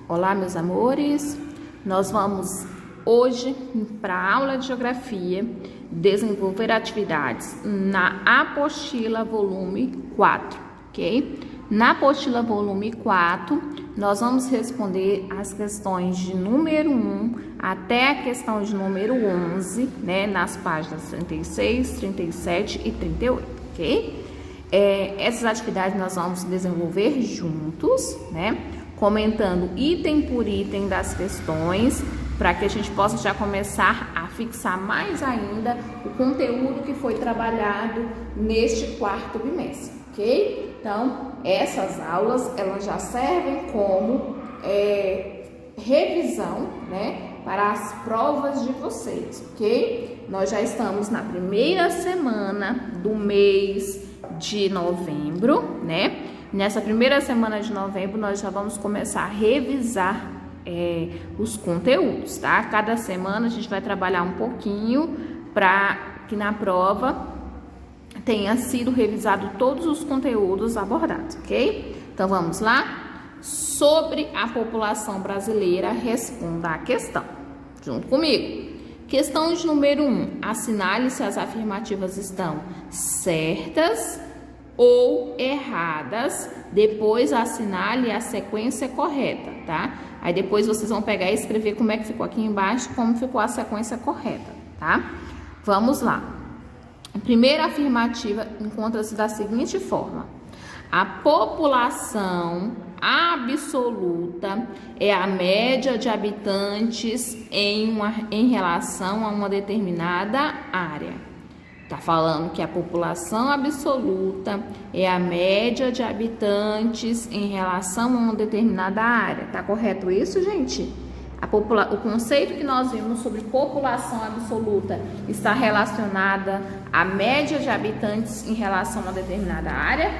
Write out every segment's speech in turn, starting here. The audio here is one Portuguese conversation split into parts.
Olá, meus amores. Nós vamos hoje para a aula de Geografia desenvolver atividades na apostila volume 4, ok? Na apostila volume 4, nós vamos responder as questões de número 1 até a questão de número 11, né? Nas páginas 36, 37 e 38, ok? Essas atividades nós vamos desenvolver juntos, né? Comentando item por item das questões, para que a gente possa já começar a fixar mais ainda o conteúdo que foi trabalhado neste quarto bimestre, ok? Então, essas aulas, elas já servem como revisão, né, para as provas de vocês, ok? Nós já estamos na primeira semana do mês de novembro, né? Nessa primeira semana de novembro, nós já vamos começar a revisar os conteúdos, tá? Cada semana a gente vai trabalhar um pouquinho para que na prova tenha sido revisado todos os conteúdos abordados, ok? Então, vamos lá? Sobre a população brasileira, responda a questão, junto comigo. Questão de número 1. Assinale se as afirmativas estão certas ou erradas, depois assinale a sequência correta, tá? Aí depois vocês vão pegar e escrever como é que ficou aqui embaixo, como ficou a sequência correta, tá? Vamos lá. A primeira afirmativa encontra-se da seguinte forma: a população absoluta é a média de habitantes em relação a uma determinada área. Tá falando que a população absoluta é a média de habitantes em relação a uma determinada área. Tá correto isso, gente? O conceito que nós vimos sobre população absoluta está relacionada à média de habitantes em relação a uma determinada área?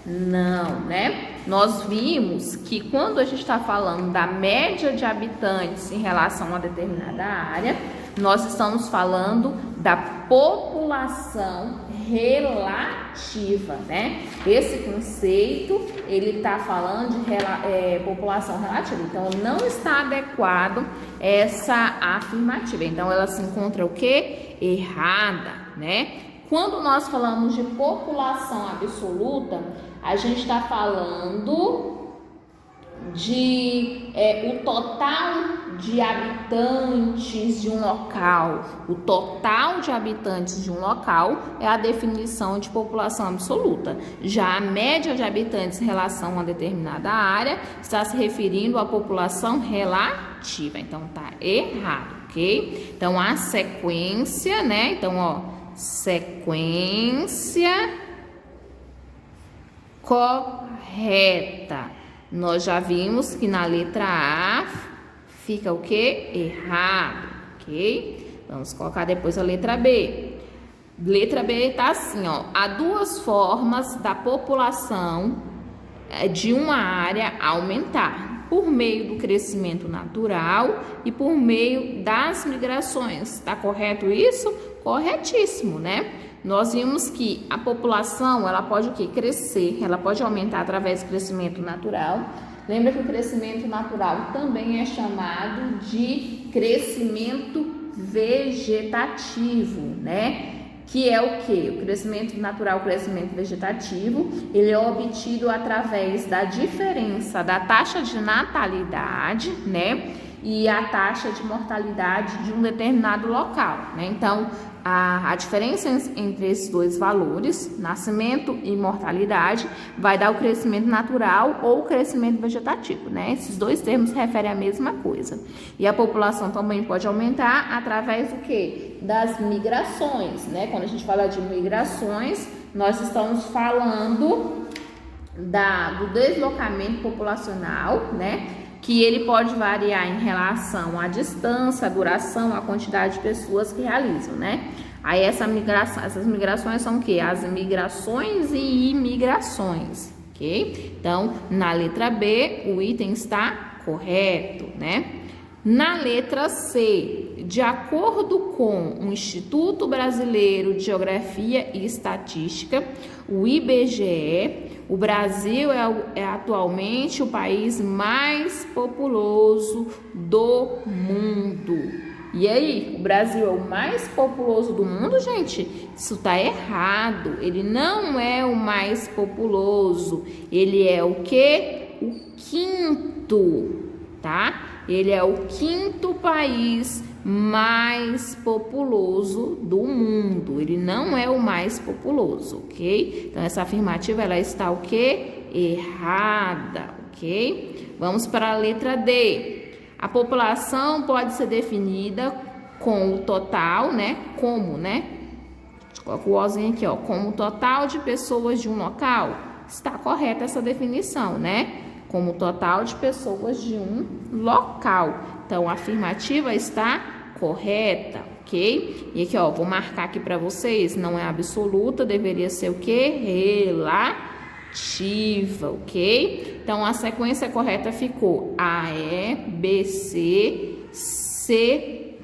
Não, né? Nós vimos que quando a gente está falando da média de habitantes em relação a uma determinada área, nós estamos falando da população relativa, né? Esse conceito, ele está falando de população relativa, então não está adequado essa afirmativa. Então, ela se encontra o quê? Errada, né? Quando nós falamos de população absoluta, a gente está falando de o total de habitantes de um local. O total de habitantes de um local é a definição de população absoluta. Já a média de habitantes em relação a uma determinada área está se referindo à população relativa. Então, tá errado, ok? Então, a sequência, né? Então, ó, sequência correta. Nós já vimos que na letra A fica o quê? Errado, ok? Vamos colocar depois a letra B. Letra B tá assim, ó. Há duas formas da população de uma área aumentar: por meio do crescimento natural e por meio das migrações. Tá correto isso? Corretíssimo, né? Nós vimos que a população, ela pode o quê? Crescer, ela pode aumentar através do crescimento natural. Lembra que o crescimento natural também é chamado de crescimento vegetativo, né? Que é o quê? O crescimento natural, o crescimento vegetativo, ele é obtido através da diferença da taxa de natalidade, né? E a taxa de mortalidade de um determinado local, né? Então, a diferença entre esses dois valores, nascimento e mortalidade, vai dar o crescimento natural ou o crescimento vegetativo, né? Esses dois termos se referem à mesma coisa. E a população também pode aumentar através do quê? Das migrações, né? Quando a gente fala de migrações, nós estamos falando do deslocamento populacional, né? Que ele pode variar em relação à distância, à duração, à quantidade de pessoas que realizam, né? Aí essas migrações são o quê? As migrações e imigrações, ok? Então, na letra B, o item está correto, né? Na letra C, de acordo com o Instituto Brasileiro de Geografia e Estatística, o IBGE, o Brasil é atualmente o país mais populoso do mundo. E aí, o Brasil é o mais populoso do mundo, gente? Isso tá errado. Ele não é o mais populoso. Ele é o quê? O quinto, tá? Ele é o quinto país mais populoso do mundo. Ele não é o mais populoso, ok? Então, essa afirmativa, ela está o quê? Errada, ok? Vamos para a letra D. A população pode ser definida com o total, né? Como, né? Coloca o ozinho aqui, ó. Como o total de pessoas de um local. Está correta essa definição, né? Como o total de pessoas de um local. Então, a afirmativa está correta, ok? E aqui, ó, vou marcar aqui para vocês. Não é absoluta, deveria ser o quê? Relativa, ok? Então, a sequência correta ficou A, E, B, C, C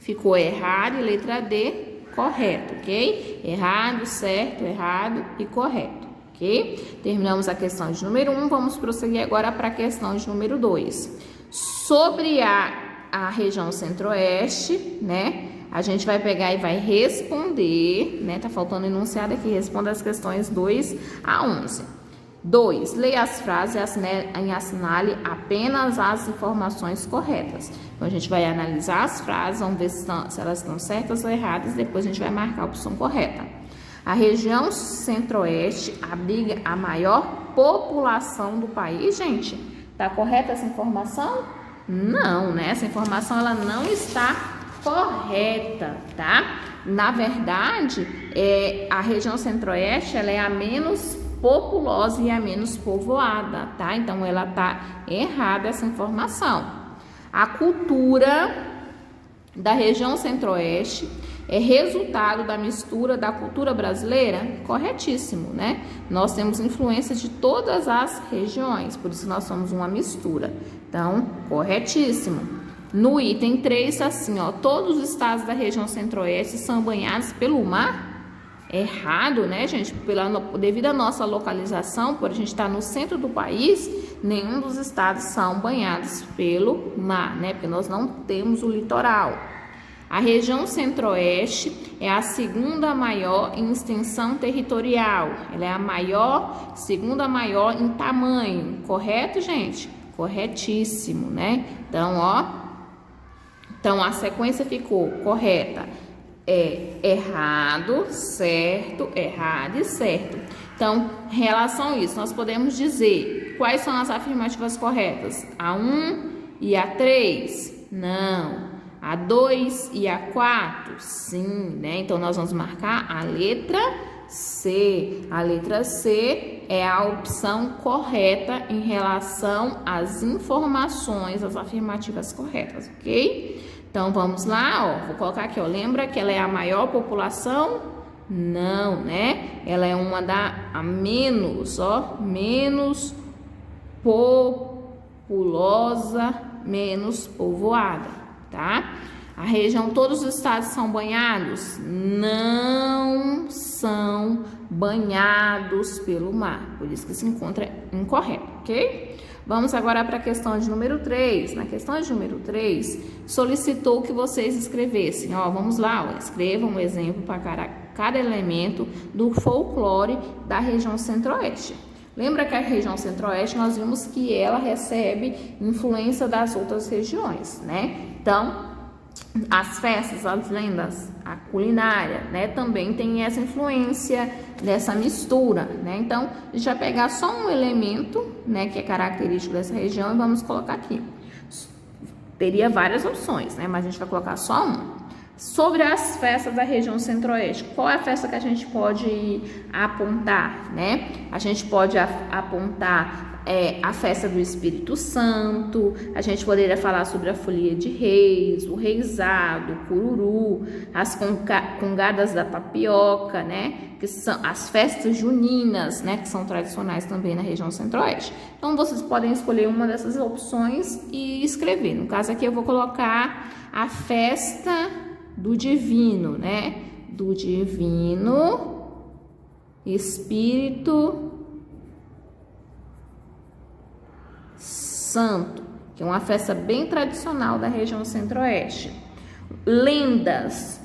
ficou errado e letra D correto, ok? Errado, certo, errado e correto, ok? Terminamos a questão de número 1, vamos prosseguir agora para a questão de número 2. Sobre a região centro-oeste, né? A gente vai pegar e vai responder, né? Tá faltando enunciado aqui, responda as questões 2 a 11. 2. Leia as frases e assinale apenas as informações corretas. Então, a gente vai analisar as frases, vamos ver se elas estão certas ou erradas, depois a gente vai marcar a opção correta. A região centro-oeste abriga a maior população do país, gente. Tá correta essa informação? Não, né? Essa informação, ela não está correta, tá? Na verdade, a região centro-oeste, ela é a menos populosa e a menos povoada, tá? Então, ela tá errada essa informação. A cultura da região centro-oeste é resultado da mistura da cultura brasileira? Corretíssimo, né? Nós temos influência de todas as regiões, por isso nós somos uma mistura. Então, corretíssimo. No item 3, assim, ó, todos os estados da região centro-oeste são banhados pelo mar? Errado, né, gente? Devido à nossa localização, por a gente estar no centro do país, nenhum dos estados são banhados pelo mar, né? Porque nós não temos o litoral. A região centro-oeste é a segunda maior em extensão territorial. Ela é a segunda maior em tamanho. Correto, gente? Corretíssimo, né? Então, ó. Então, a sequência ficou correta. Errado, certo, errado e certo. Então, em relação a isso, nós podemos dizer quais são as afirmativas corretas? A 1 e a 3? Não. A 2 e a 4? Sim, né? Então, nós vamos marcar a letra C. A letra C é a opção correta em relação às informações, as afirmativas corretas, ok? Então, vamos lá, ó, vou colocar aqui, ó, lembra que ela é a maior população? Não, né? Ela é uma a menos, ó, menos populosa, menos povoada, tá? A região, todos os estados são banhados? Não são banhados pelo mar, por isso que se encontra incorreto, ok? Vamos agora para a questão de número 3. Na questão de número 3, solicitou que vocês escrevessem. Ó, vamos lá, ó, escrevam um exemplo para cada elemento do folclore da região centro-oeste. Lembra que a região centro-oeste, nós vimos que ela recebe influência das outras regiões, né? Então, as festas, as lendas, a culinária, né, também tem essa influência dessa mistura, né? Então, a gente vai pegar só um elemento, né, que é característico dessa região e vamos colocar aqui. Teria várias opções, né, mas a gente vai colocar só um. Sobre as festas da região centro-oeste, qual é a festa que a gente pode apontar, né? A gente pode apontar a festa do Espírito Santo, a gente poderia falar sobre a folia de reis, o reisado, o cururu, as congadas da tapioca, né? Que são as festas juninas, né? Que são tradicionais também na região centro-oeste. Então, vocês podem escolher uma dessas opções e escrever. No caso aqui, eu vou colocar a festa do divino, né? Do divino Espírito Santo, que é uma festa bem tradicional da região centro-oeste. Lendas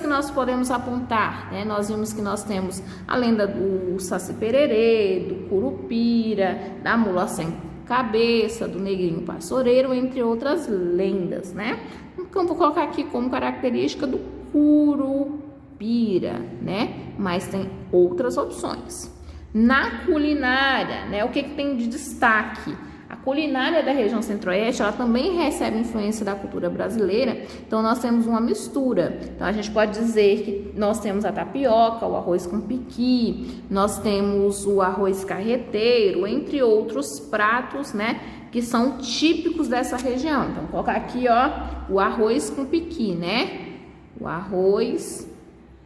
que nós podemos apontar, né? Nós vimos que nós temos a lenda do Saci Pererê, do Curupira, da mula sem cabeça, do negrinho pastoreiro, entre outras lendas, né? Então, vou colocar aqui como característica do Curupira, né? Mas tem outras opções. Na culinária, né? O que tem de destaque? A culinária da região centro-oeste, ela também recebe influência da cultura brasileira, então nós temos uma mistura. Então a gente pode dizer que nós temos a tapioca, o arroz com piqui, nós temos o arroz carreteiro, entre outros pratos, né, que são típicos dessa região. Então vou colocar aqui, ó, o arroz com piqui, né? O arroz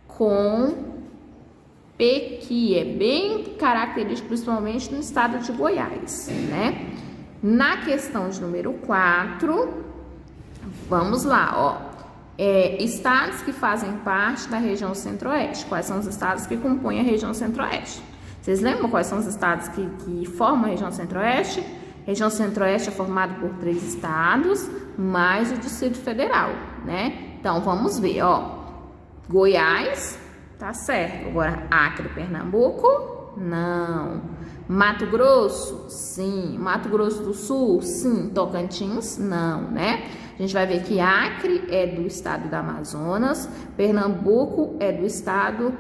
com pequi é bem característico, principalmente no estado de Goiás, né? Na questão de número 4, vamos lá, ó. Estados que fazem parte da região centro-oeste. Quais são os estados que compõem a região centro-oeste? Vocês lembram quais são os estados que formam a região centro-oeste? A região centro-oeste é formada por 3 estados, mais o Distrito Federal, né? Então, vamos ver, ó. Goiás, tá certo. Agora, Acre, Pernambuco, não. Mato Grosso, sim. Mato Grosso do Sul, sim. Tocantins, não, né? A gente vai ver que Acre é do estado do Amazonas, Pernambuco é do estado,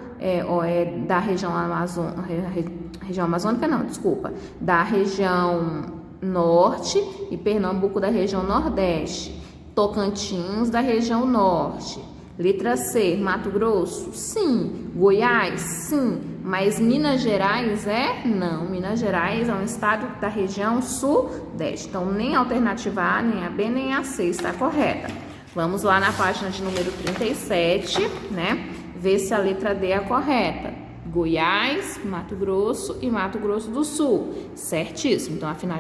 da região amazônica, não, desculpa, da região norte, e Pernambuco da região nordeste, Tocantins da região norte. Letra C, Mato Grosso, sim. Goiás, sim. Mas Minas Gerais não. Minas Gerais é um estado da região sudeste. Então, nem a alternativa A, nem a B, nem a C está correta. Vamos lá na página de número 37, né? Ver se a letra D é a correta. Goiás, Mato Grosso e Mato Grosso do Sul. Certíssimo. Então, afinal,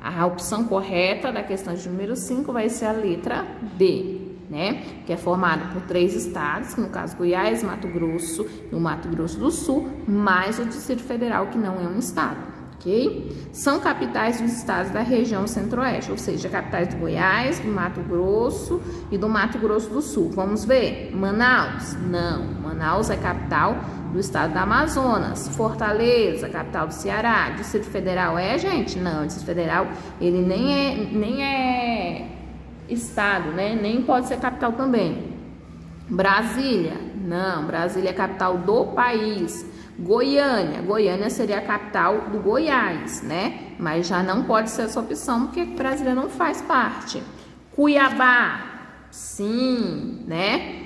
a opção correta da questão de número 5 vai ser a letra D, né? Que é formado por 3 estados, que no caso Goiás, Mato Grosso e o Mato Grosso do Sul, mais o Distrito Federal, que não é um estado, ok? São capitais dos estados da região centro-oeste, ou seja, capitais do Goiás, do Mato Grosso e do Mato Grosso do Sul. Vamos ver? Manaus? Não. Manaus é capital do estado do Amazonas. Fortaleza, capital do Ceará. Distrito Federal gente? Não, o Distrito Federal, ele nem é estado, né? Nem pode ser capital também. Brasília? Não, Brasília é capital do país. Goiânia seria a capital do Goiás, né? Mas já não pode ser essa opção porque Brasília não faz parte. Cuiabá? Sim, né?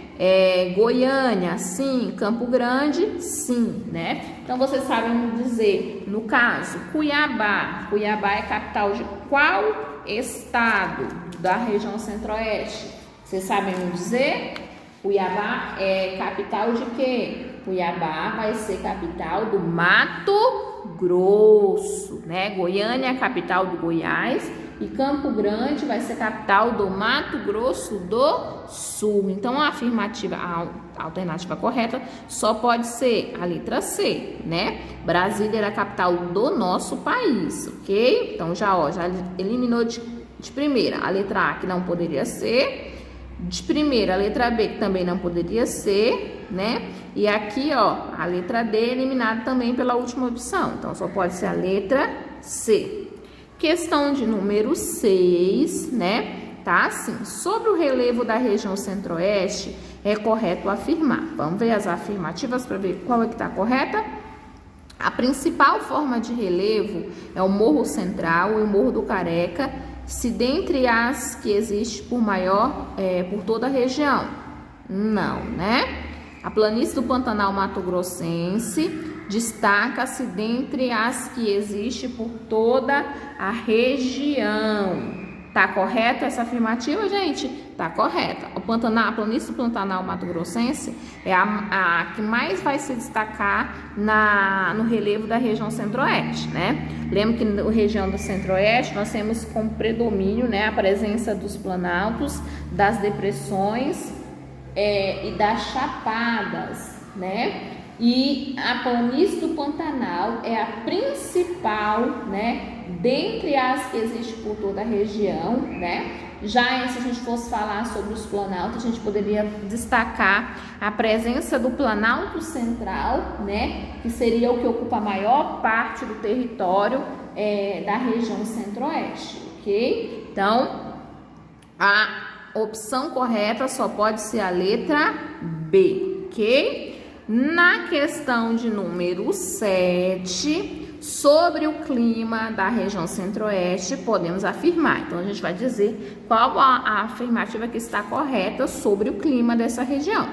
Goiânia, sim. Campo Grande, sim, né? Então, vocês sabem me dizer, no caso, Cuiabá é capital de qual estado da região centro-oeste? Vocês sabem me dizer? Cuiabá é capital de quê? Cuiabá vai ser capital do Mato Grosso, né? Goiânia é a capital do Goiás e Campo Grande vai ser capital do Mato Grosso do Sul. Então, a alternativa correta só pode ser a letra C, né? Brasília era a capital do nosso país, ok? Então, já eliminou de primeira a letra A, que não poderia ser. De primeira, a letra B, que também não poderia ser, né? E aqui, ó, a letra D eliminada também pela última opção. Então, só pode ser a letra C. Questão de número 6, né? Tá assim, sobre o relevo da região centro-oeste, é correto afirmar. Vamos ver as afirmativas para ver qual é que tá correta? A principal forma de relevo é o Morro Central e o Morro do Careca, se dentre as que existem por toda a região. Não, né? A planície do Pantanal Mato-Grossense destaca-se dentre as que existe por toda a região. Tá correta essa afirmativa, gente? Tá correta. A planície do Pantanal Mato-Grossense é a que mais vai se destacar no relevo da região centro-oeste, né? Lembra que na região do centro-oeste nós temos como predomínio, né, a presença dos planaltos, das depressões e das chapadas, né? E a planície do Pantanal é a principal, né, dentre as que existem por toda a região, né? Já se a gente fosse falar sobre os planaltos, a gente poderia destacar a presença do Planalto Central, né, que seria o que ocupa a maior parte do território da região centro-oeste, ok? Então, a opção correta só pode ser a letra B, ok? Na questão de número 7, sobre o clima da região centro-oeste, podemos afirmar. Então, a gente vai dizer qual a afirmativa que está correta sobre o clima dessa região.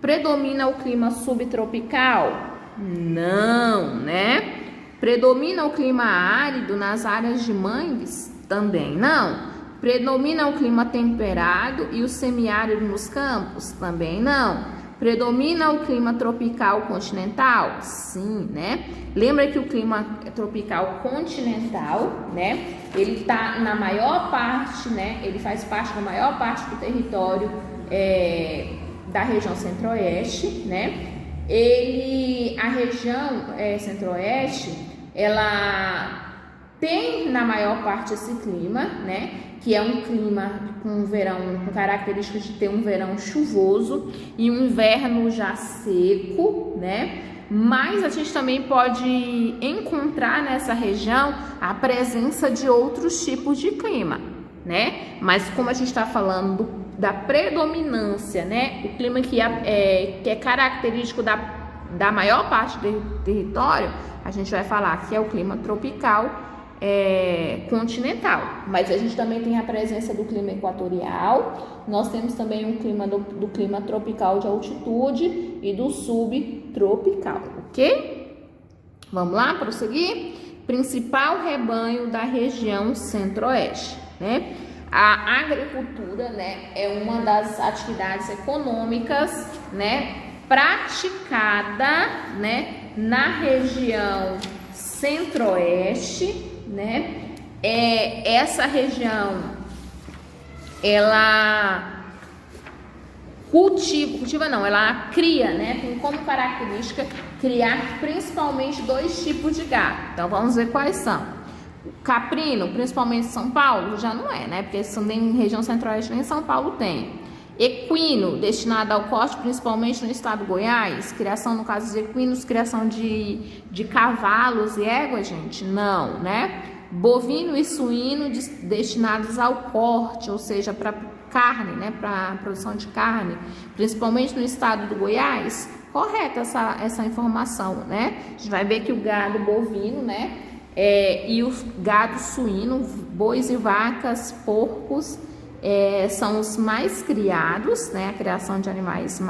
Predomina o clima subtropical? Não, né? Predomina o clima árido nas áreas de mangues? Também não. Predomina o clima temperado e o semiárido nos campos? Também não. Predomina o clima tropical continental? Sim, né? Lembra que o clima tropical continental, né? Ele tá na maior parte, né? Ele faz parte da maior parte do território da região centro-oeste, né? A região centro-oeste, ela tem na maior parte esse clima, né? Que é um clima com verão, com características de ter um verão chuvoso e um inverno já seco, né? Mas a gente também pode encontrar nessa região a presença de outros tipos de clima, né? Mas como a gente está falando da predominância, né? O clima que é característico da maior parte do território, a gente vai falar que é o clima tropical continental, mas a gente também tem a presença do clima equatorial, nós temos também um clima do clima tropical de altitude e do subtropical, ok? Vamos lá, prosseguir? Principal rebanho da região centro-oeste, né? A agricultura, né, é uma das atividades econômicas, né, praticada, né, na região centro-oeste, né? Essa região ela ela cria, né? Tem como característica criar principalmente dois tipos de gado. Então vamos ver quais são. O caprino, principalmente em São Paulo, já não é, né? Porque nem região centro-oeste nem São Paulo tem. Equino, destinado ao corte, principalmente no estado de Goiás. Criação, no caso dos equinos, criação de cavalos e éguas, gente? Não, né? Bovino e suíno, destinados ao corte, ou seja, para carne, né? Para produção de carne, principalmente no estado do Goiás. Correta essa informação, né? A gente vai ver que o gado bovino, né? E o gado suíno, bois e vacas, porcos, são os mais criados, né? A criação de animais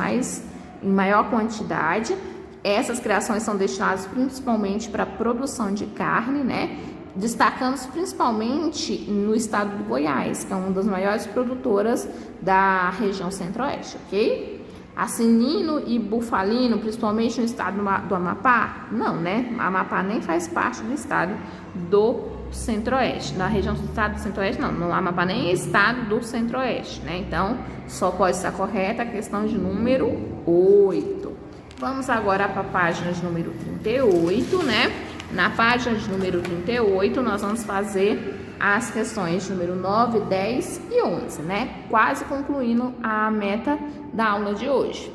em maior quantidade. Essas criações são destinadas principalmente para a produção de carne, né? Destacando-se principalmente no estado do Goiás, que é uma das maiores produtoras da região centro-oeste, ok? Assinino e bufalino, principalmente no estado do Amapá? Não, né? Amapá nem faz parte do estado do centro-oeste. Na região do estado do centro-oeste, não. No Amapá nem é estado do centro-oeste, né? Então, só pode estar correta a questão de número 8. Vamos agora para a página de número 38, né? Na página de número 38, nós vamos fazer as questões de número 9, 10 e 11, né? Quase concluindo a meta da aula de hoje.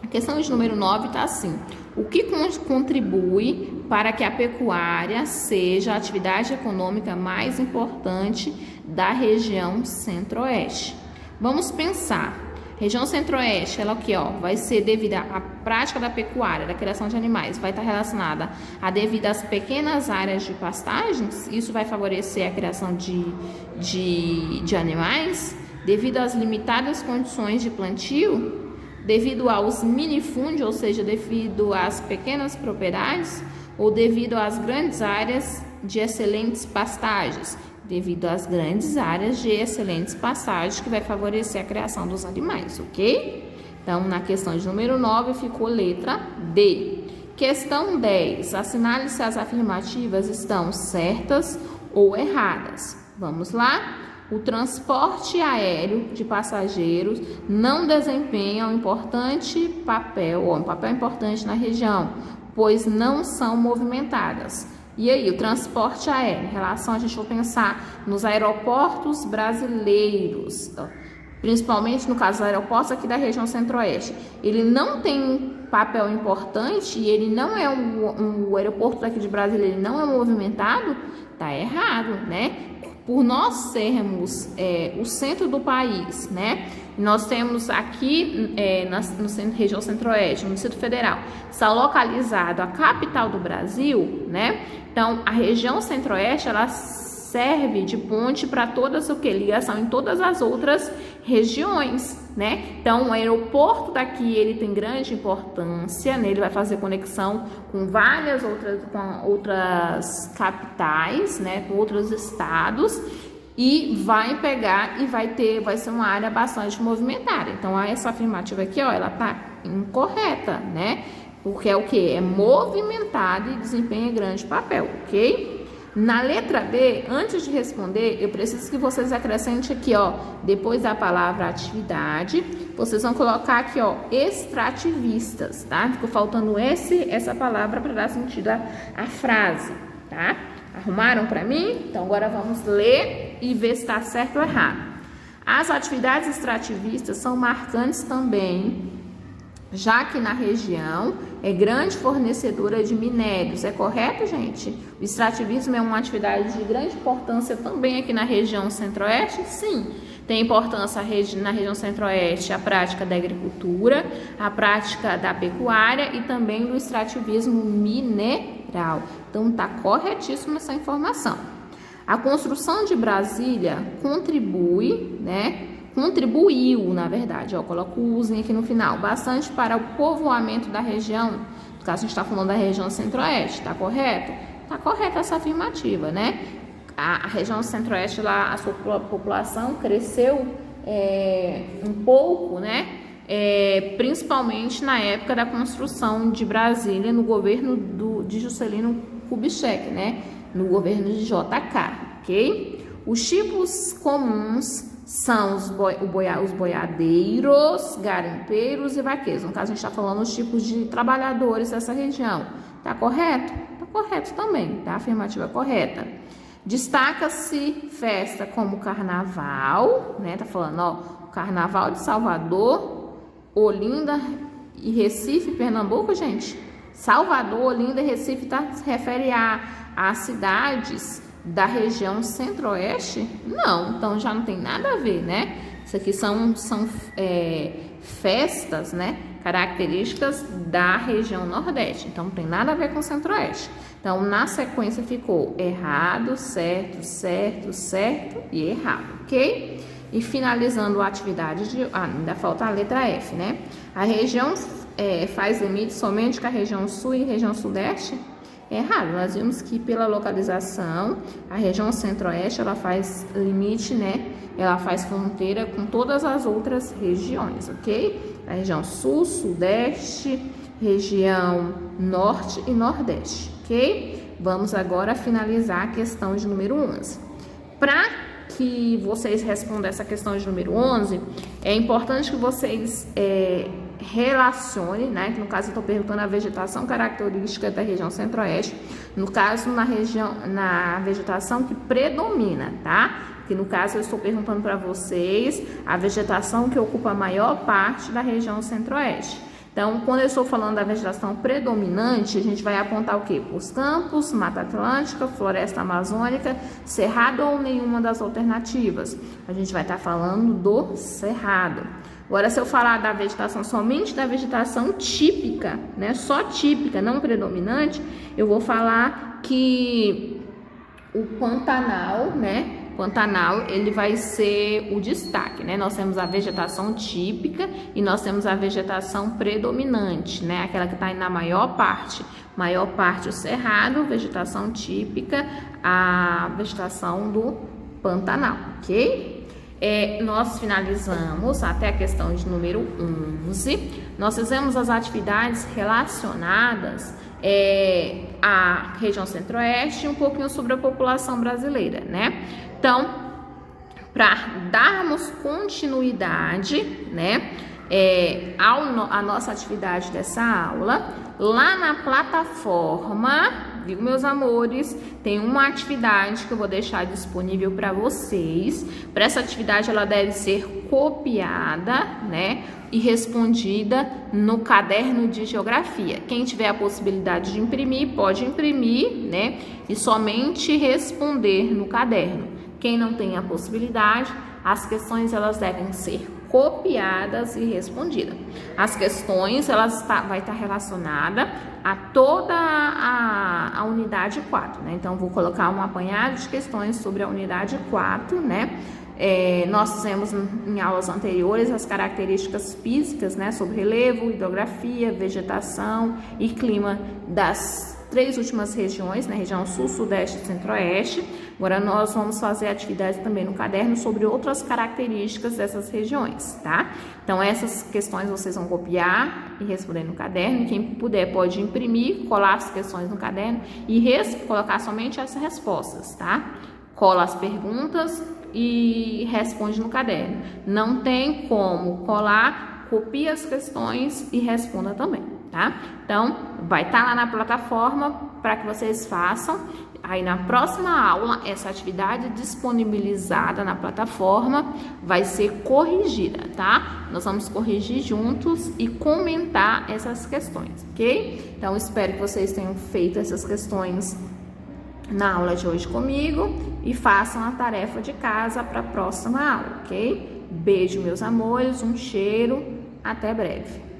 A questão de número 9 está assim: o que contribui para que a pecuária seja a atividade econômica mais importante da região centro-oeste? Vamos pensar. Região centro-oeste, ela aqui, ó, vai ser devido à prática da pecuária, da criação de animais, vai estar relacionada devido às pequenas áreas de pastagens, isso vai favorecer a criação de animais, devido às limitadas condições de plantio, devido aos minifúndios, ou seja, devido às pequenas propriedades, ou devido às grandes áreas de excelentes pastagens? Devido às grandes áreas de excelentes pastagens, que vai favorecer a criação dos animais, ok? Então, na questão de número 9, ficou letra D. Questão 10. Assinale se as afirmativas estão certas ou erradas. Vamos lá? O transporte aéreo de passageiros não desempenha um papel importante na região, pois não são movimentadas. E aí, o transporte aéreo, em relação, a gente vai pensar nos aeroportos brasileiros, principalmente no caso dos aeroportos aqui da região centro-oeste. Ele não tem papel importante e ele não é o aeroporto daqui de Brasília, ele não é movimentado, tá errado, né? Por nós sermos o centro do país, né? Nós temos aqui na região centro-oeste, no Distrito Federal, está localizado a capital do Brasil, né? Então, a região centro-oeste, ela serve de ponte para todas ligação em todas as outras regiões, né? Então, o aeroporto daqui, ele tem grande importância, né? Ele vai fazer conexão com várias outras capitais, né? Com outros estados, e vai pegar e vai ser uma área bastante movimentada. Então, essa afirmativa aqui, ó, ela tá incorreta, né? Porque é o que? É movimentada e desempenha grande papel, ok? Na letra B, antes de responder, eu preciso que vocês acrescentem aqui, ó, depois da palavra atividade, vocês vão colocar aqui, ó, extrativistas, tá? Ficou faltando essa palavra para dar sentido à frase, tá? Arrumaram para mim? Então, agora vamos ler e ver se está certo ou errado. As atividades extrativistas são marcantes também, já que na região é grande fornecedora de minérios. É correto, gente? O extrativismo é uma atividade de grande importância também aqui na região centro-oeste? Sim. Tem importância na região centro-oeste a prática da agricultura, a prática da pecuária e também do extrativismo mineral. Então, tá corretíssima essa informação. A construção de Brasília contribuiu, na verdade, ó, coloco o uzinho aqui no final, bastante para o povoamento da região. No caso, a gente está falando da região centro-oeste, tá correto? Tá correta essa afirmativa, né? A região centro-oeste, a sua população cresceu um pouco, né? Principalmente na época da construção de Brasília, no governo de Juscelino Kubitschek, né? No governo de JK, ok? Os tipos comuns são os boiadeiros, garimpeiros e vaqueiros. No caso, a gente está falando dos tipos de trabalhadores dessa região. Tá correto? Tá correto também, tá? A afirmativa é correta. Destaca-se festa como Carnaval, né? Tá falando, ó, Carnaval de Salvador, Olinda e Recife, Pernambuco, gente. Salvador, Olinda e Recife se refere a cidades da região centro-oeste? Não, então já não tem nada a ver, né? Isso aqui são festas, né? Características da região nordeste, então não tem nada a ver com centro-oeste. Então, na sequência ficou errado, certo, certo, certo e errado, ok? E finalizando a atividade ainda falta a letra F, né? A região faz limite somente com a região sul e região sudeste? Errado, nós vimos que pela localização, a região centro-oeste, ela faz limite, né? Ela faz fronteira com todas as outras regiões, ok? A região sul, sudeste, região norte e nordeste, ok? Vamos agora finalizar a questão de número 11. Para que vocês respondam essa questão de número 11, é importante que vocês relacione, né? Que no caso eu estou perguntando a vegetação característica da região centro-oeste, no caso na vegetação que predomina, tá? Que no caso eu estou perguntando para vocês a vegetação que ocupa a maior parte da região centro-oeste. Então, quando eu estou falando da vegetação predominante, a gente vai apontar o quê? Os campos, Mata Atlântica, Floresta Amazônica, Cerrado ou nenhuma das alternativas. A gente vai estar falando do Cerrado. Agora, se eu falar da vegetação, somente da vegetação típica, né? Só típica, não predominante, eu vou falar que o Pantanal, né? Pantanal, ele vai ser o destaque, né? Nós temos a vegetação típica e nós temos a vegetação predominante, né? Aquela que está aí na maior parte o cerrado, vegetação típica, a vegetação do Pantanal, ok? Nós finalizamos até a questão de número 11. Nós fizemos as atividades relacionadas à região centro-oeste e um pouquinho sobre a população brasileira, né? Então, para darmos continuidade, né, à nossa atividade dessa aula, lá na plataforma, viu, meus amores, tem uma atividade que eu vou deixar disponível para vocês. Para essa atividade, ela deve ser copiada, né, e respondida no caderno de geografia. Quem tiver a possibilidade de imprimir, pode imprimir, né, e somente responder no caderno. Quem não tem a possibilidade, as questões elas devem ser copiadas e respondidas. As questões vai estar relacionada a toda a unidade 4, né? Então, vou colocar um apanhado de questões sobre a unidade 4, né? Nós fizemos em aulas anteriores as características físicas, né? Sobre relevo, hidrografia, vegetação e clima das 3 últimas regiões, né? Região sul, sudeste e centro-oeste. Agora nós vamos fazer atividades também no caderno sobre outras características dessas regiões, tá? Então essas questões vocês vão copiar e responder no caderno. Quem puder pode imprimir, colar as questões no caderno e colocar somente as respostas, tá? Cola as perguntas e responde no caderno. Não tem como colar, copia as questões e responda também, tá? Então, vai estar lá na plataforma para que vocês façam. Aí, na próxima aula, essa atividade disponibilizada na plataforma vai ser corrigida, tá? Nós vamos corrigir juntos e comentar essas questões, ok? Então, espero que vocês tenham feito essas questões na aula de hoje comigo e façam a tarefa de casa para a próxima aula, ok? Beijo, meus amores, um cheiro, até breve.